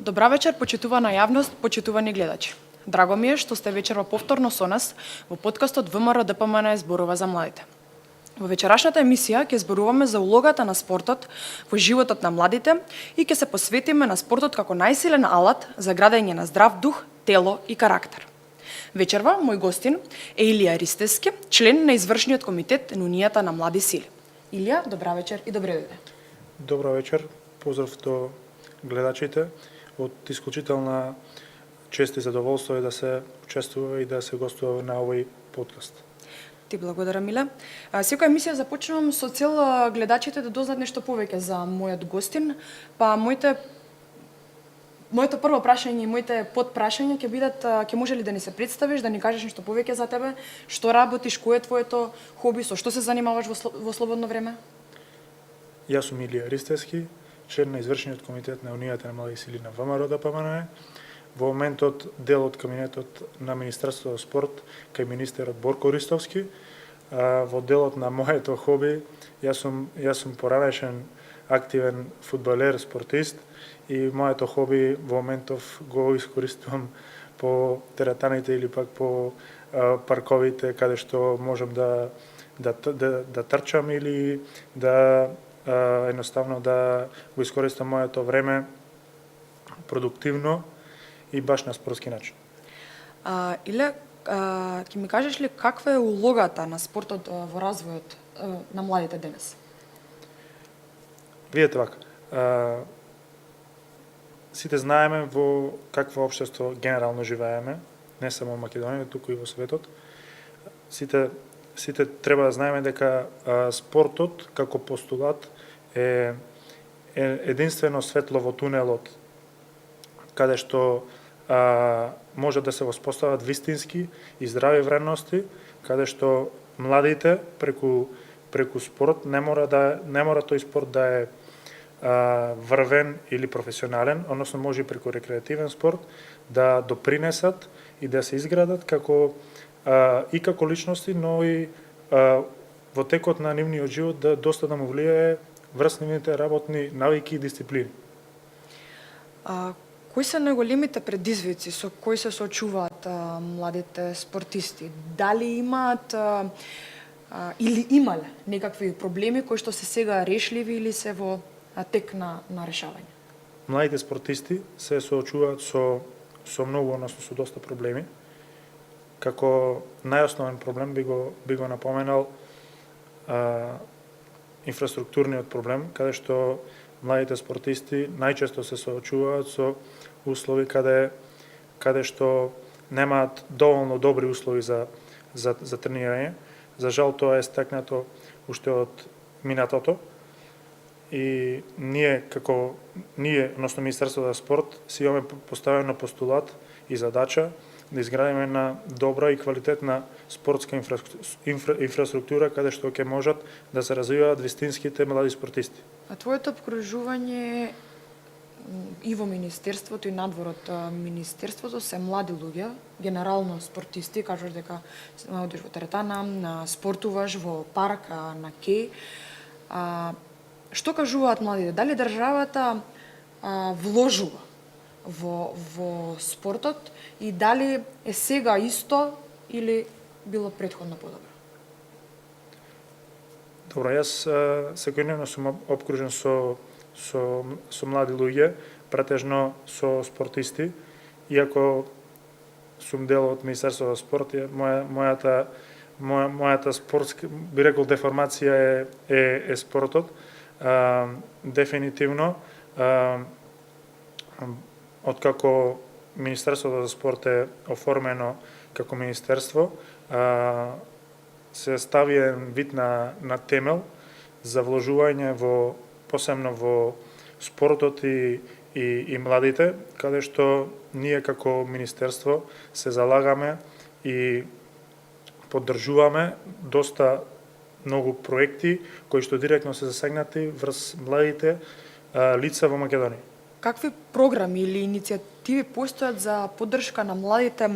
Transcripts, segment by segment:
Добра вечер, почитувана јавност, почитувани гледачи. Драго ми е што сте вечерва повторно со нас во подкастот ВМРО ДПМН зборува за младите. Во вечерашната емисија ќе зборуваме за улогата на спортот во животот на младите и ќе се посветиме на спортот како најсилен алат за градење на здрав дух, тело и карактер. Вечерва мој гостин е Илија Ристевски, член на извршниот комитет на Унијата на млади сили. Илија, добра вечер и добре дојде. Добра вечер, поздрав до гледачите. Од исклучителна чест и задоволство е да се учествува и да се гостува на овој подкаст. Ти благодарам, Миле. Секоја емисија започнувам со цел гледачите да дознаат нешто повеќе за мојот гостин, па моето прво прашање и моите подпрашања ќе бидат, ќе може ли да ни се представиш, да ни кажеш нешто повеќе за тебе, што работиш, кој е твоето хоби, со што се занимаваш во слободно време? Јас сум Илија Ристевски, член на извршниот комитет на Унијата на млади сили на ВМРО ДПМН. Во моментот дел од кабинетот на Министерството за спорт кај министерот Борко Ристовски. Во делот на моето хоби, јас сум поранешен активен фудбалер, спортист и моето хоби во моментов го искористувам по теретаните или пак по парковите каде што можам да трчам или да едноставно да го искористам моето време продуктивно и баш на спортски начин. Иле, ќе ми кажеш ли каква е улогата на спортот во развојот на младите денес? Видете вака, сите знаеме во какво општество генерално живееме, не само во Македонија, туку и во светот. Сите треба да знаеме дека спортот како постулат е единствено светло во тунелот, каде што може да се воспостават вистински и здрави вредности, каде што младите преку спорт не мора тој спорт да е врвен или професионален, односно може и преку рекреативен спорт да допринесат и да се изградат како личности, но и во текот на нивниот живот доста да му влијае врз нивните работни навики и дисциплини. Кои се најголемите предизвици со кои се соочуваат младите спортисти? Дали имаат или имале некакви проблеми кои што се сега решливи или се во тек на решавање? Младите спортисти се соочуваат со многу, односно со доста проблеми. Како најосновен проблем би го напоменал инфраструктурниот проблем, каде што младите спортисти најчесто се соочуваат со услови каде што немаат доволно добри услови за тренирање. За жал тоа е стекнато уште од минатото и ние, односно Министерството за спорт, си имаме поставено постулат и задача да изградиме на добра и квалитетна спортска инфраструктура каде што ќе можат да се развиваат вистинските млади спортисти. А твоето обкружување и во Министерството и надвор од Министерството се млади луѓе, генерално спортисти, кажуваш дека одиш во теретана, спортуваш во парк, на кеј. Што кажуваат младите? Дали државата вложува во спортот и дали е сега исто или било претходно подобро? Добро, јас секојдневно сум обкружен со млади луѓе, претежно со спортисти, иако сум дел од Министерството за спорт, мојата спортска, би рекол, деформација е спортот. Дефинитивно, откако Министерството за спорт е оформено како министерство, се стави еден вид на темел за вложување посебно во спортот и младите, каде што ние како министерство се залагаме и поддржуваме доста многу проекти кои што директно се засегнати врз младите лица во Македонија. Какви програми или иницијативи постојат за поддршка на младите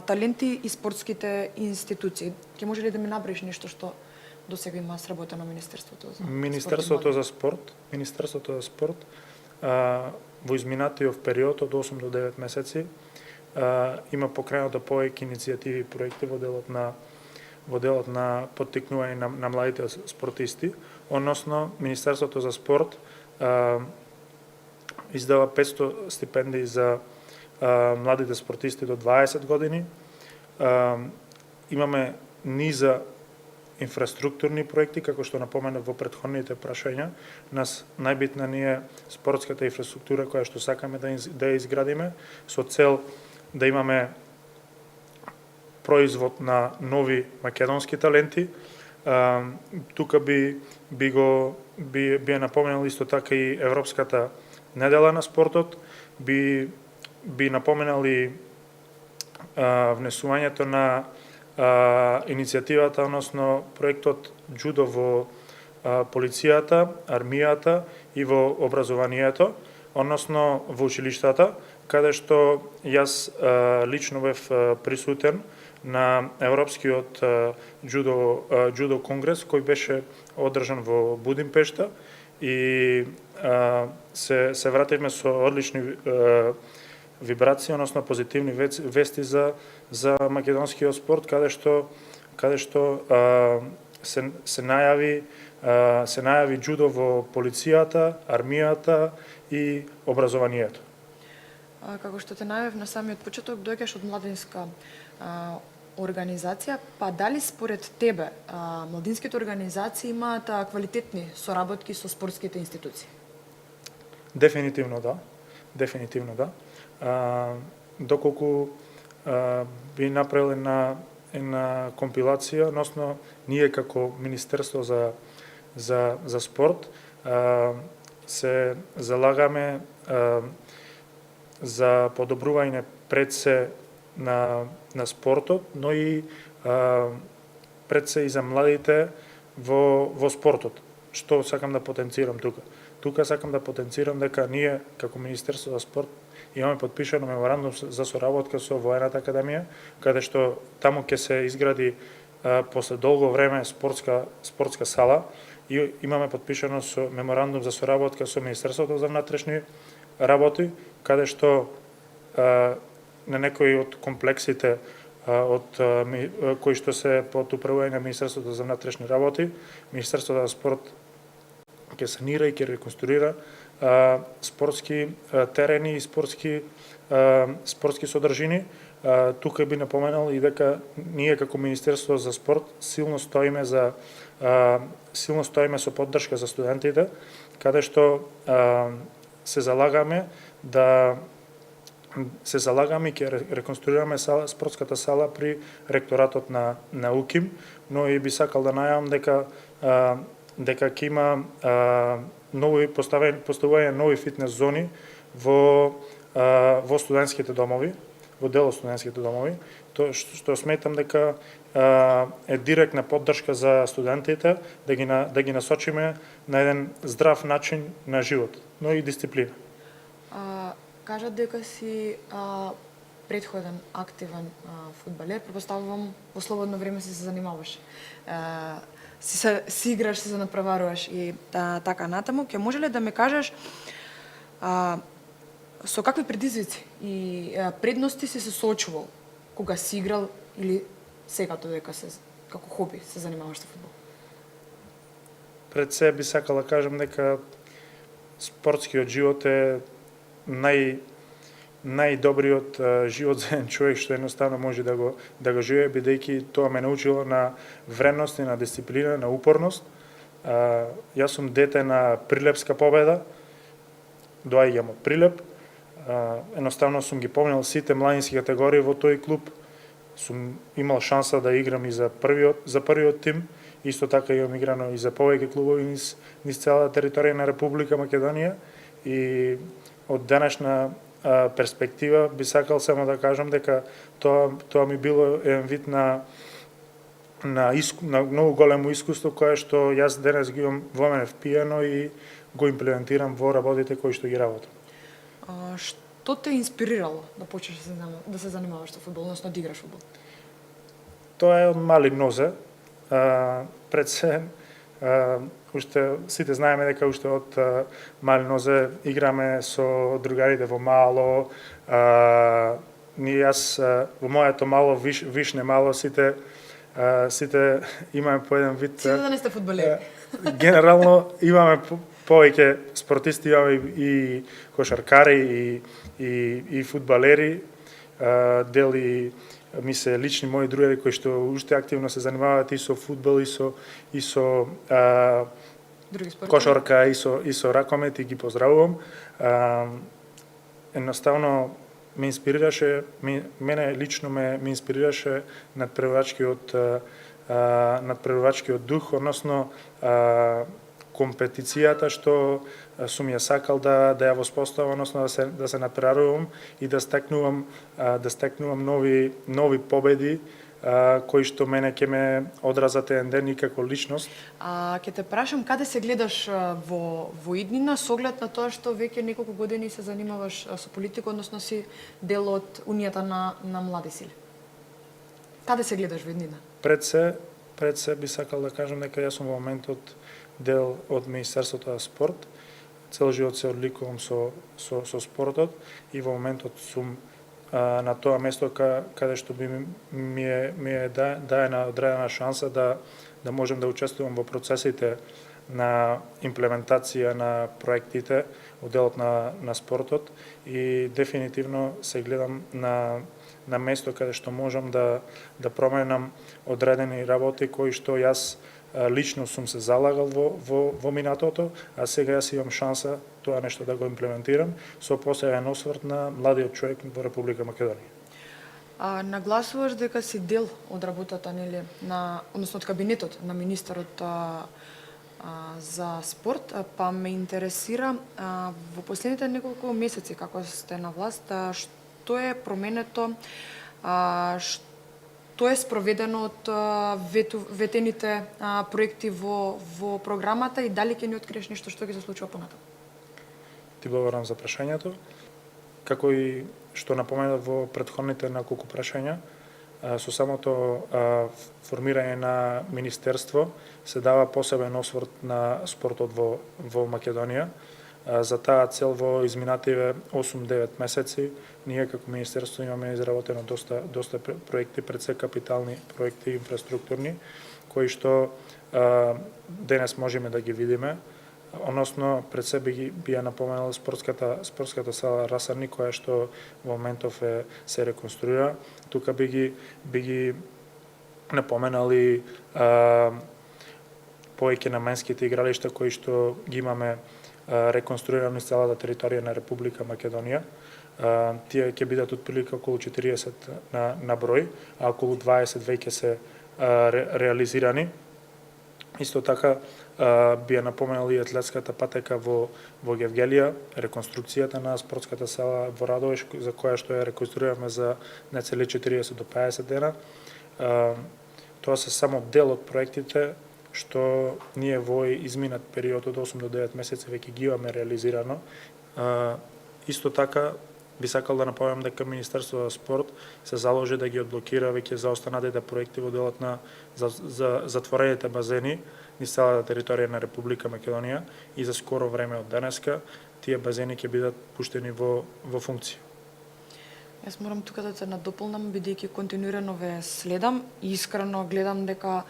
таленти и спортските институции? Ќе може ли да ми наброиш нешто што до сега има сработено Министерството за Министерството за спорт во изминатиот период од 8 до 9 месеци има покренато повеќе иницијативи и проекти во делот на поттикнување на младите спортисти, односно Министерството за спорт издава 500 стипендии за младите спортисти до 20 години. Имаме низа инфраструктурни проекти, како што напоменав во претходните прашања. Нас најбитна ни е спортската инфраструктура која што сакаме да ја изградиме со цел да имаме производ на нови македонски таленти. Тука би напоменал исто така и Европската недела на спортот, би напоменал и внесувањето на иницијативата, односно проектот џудо во полицијата, армијата и во образованието, односно во училиштата, каде што јас лично бев присутен на Европскиот џудо конгрес кој беше одржан во Будимпешта и се вративме со одлични вибрации, односно позитивни вести за македонскиот спорт, каде што се најави џудо во полицијата, армијата и образованието. Како што те најавив на самиот почеток, доаѓаш од младинска организација, па дали според тебе младинските организации имаат квалитетни соработки со спортските институции? Дефинитивно да. Доколку би направил една компилација, односно ние како Министерство за спорт се залагаме за подобрување пред се на спортот, но и пред се и за младите во спортот. Што сакам да потенцирам тука? Тука сакам да потенцирам дека ние како Министерство за спорт имаме подпишано меморандум за соработка со Воената академија, каде што таму ќе се изгради после долго време спортска сала и имаме подпишано со меморандум за соработка со Министерството за внатрешни работи, каде што на некои од комплексите кои што се под управување на Министерството за внатрешни работи, Министерството за спорт ќе санира и ќе реконструира спортски терени и спортски содржини. Тука би напоменал и дека ние како Министерство за спорт силно стоиме со поддршка за студентите, каде што се залагаме и ќе реконструираме спортската сала при ректоратот на УКИМ, но и би сакал да најавам дека ќе има поставување нови фитнес зони во студентските домови, во дел од студентските домови, што сметам дека е директна поддршка за студентите да ги насочиме на еден здрав начин на живот, но и дисциплина. Кажат дека си предходен активен фудбалер, претпоставувам во слободно време се занимаваш. Си играш, се надпреваруваш и така натаму. Ќе може ли да ме кажеш со какви предизвици и предности си се соочувал кога си играл или сега додека како хоби се занимаваш со фудбал? Пред се би сакала да кажам дека спортскиот живот е најдобриот живот за еден човек што едноставно може да го живее, бидејќи тоа ме научило на вредност и на дисциплина, на упорност. Јас сум дете на Прилепска победа, доаѓам од Прилеп. Едноставно сум ги помнил сите младински категории во тој клуб. Сум имал шанса да играм и за првиот тим, исто така имам играно и за повеќе клубови низ целата територија на Република Македонија и од денешна перспектива би сакал само да кажам дека тоа ми било еден вид на многу големо искуство кое што јас денес ги имам во мене впиено и го имплементирам во работите кои што ги работам. Што те инспирирало да почнеш да се занимаваш со фудбал, односно да играш фудбал? Тоа е од мали нозе. Пред се уште сите знаеме дека уште од мали нозе играме со другарите во мало. Јас во моето мало вишне мало сите имаме по еден вид. Сите да не сте фудбалери. Генерално имаме повеќе спортисти, имаме и кошаркари и фудбалери, дели ми се лични мои другари кои што уште активно се занимаваат и со фудбал и со Други спортови. кошарка и со ракомет, и ги поздравувам. Едноставно ме инспирираше, мене лично ме инспирираше надпреварачкиот дух, односно компетицијата што сум ја сакал да ја воспоставам, односно да се надпреварувам и да стекнувам нови победи кои што мене ќе ме одразат еден ден и како личност. Ќе те прашам каде се гледаш во иднина со оглед на тоа што веќе неколку години се занимаваш со политика, односно си дел од Унијата на млади сили. Каде се гледаш во иднина? Пред се би сакал да кажам дека јас сум во моментот дел од Министерството за спорт. Цел живот се одликувам со спортот и во моментот сум на тоа место каде што би ми е даена одредена шанса да можем да учествувам во процесите на имплементација на проектите од делот на спортот и дефинитивно се гледам на место каде што можам да променам одредени работи кои што јас лично сум се залагал во минатото, а сега јас имам шанса тоа нешто да го имплементирам со посебен осврт на младиот човек во Република Македонија. Нагласуваш дека си дел од работата, нели, односно од кабинетот на министерот за спорт, па ме интересира во последните неколку месеци како сте на власт, што е променето, што е спроведено од ветените проекти во програмата и дали ќе ни откриеш нешто што ќе се случува понатаму? Ти благодарам за прашањето. Како и што напоменав во претходните неколку прашања, со самото формирање на министерство се дава посебен осврт на спортот во Македонија. За таа цел во изминативе 8-9 месеци ние како министерство имаме изработено доста проекти, пред се капитални проекти инфраструктурни, кои што денес можеме да ги видиме. Односно, пред себе би ја напоменал спортската сала Расарни, која што во моментов се реконструира. Тука би ги напоменали повеќе наменските игралишта кои што ги имаме реконструирани из целата територија на Република Македонија. Тие ќе бидат отприлика околу 40 на број, а околу 20 веќе се реализирани. Исто така би ја напоменал и атлетската патека во Гевгелија, реконструкцијата на спортската сала во Радовиш, за која што ја реконструираме за нецели 40 до 50 дена. Тоа се само дел од проектите што ние во изминат период од 8 до 9 месеци веќе ги имаме реализирано. Исто така би сакал да напомнам дека Министерството за спорт се заложи да ги одблокира веќе заостанатите проекти во делот на затворените базени низ целата територија на Република Македонија и за скоро време од денеска тие базени ќе бидат пуштени во функција. Јас морам тука да се надополнам, бидејќи континуирано ве следам и искрено гледам дека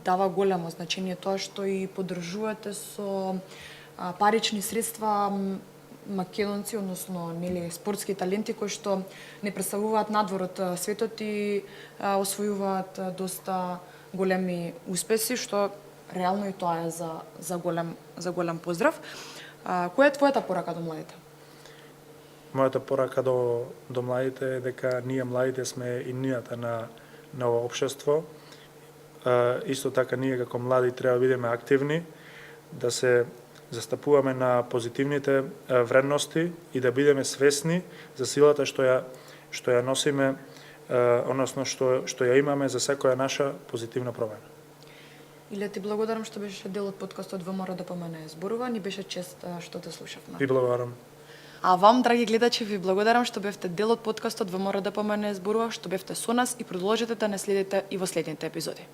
дава големо значење тоа што и поддржувате со парични средства македонци, односно нели спортски таленти кои што не представуваат надвор од светот и освојуваат доста големи успеси, што реално и тоа е за голем поздрав. Која е твојата порака до младите? Мојата порака до младите е дека ние младите сме иднината на ова општество. Исто така ние како млади треба да бидеме активни, да се застапуваме на позитивните вредности и да бидеме свесни за силата што ја носиме, односно што ја имаме за секоја наша позитивна промена. Иле ти благодарам што беше дел од подкастот ВМРО ДПМН зборува, ни беше чест што те слушавме. Ви благодарам. А вам, драги гледачи, ви благодарам што бевте дел од подкастот ВМРО ДПМН зборува, што бевте со нас и продолжете да не следите и во следните епизоди.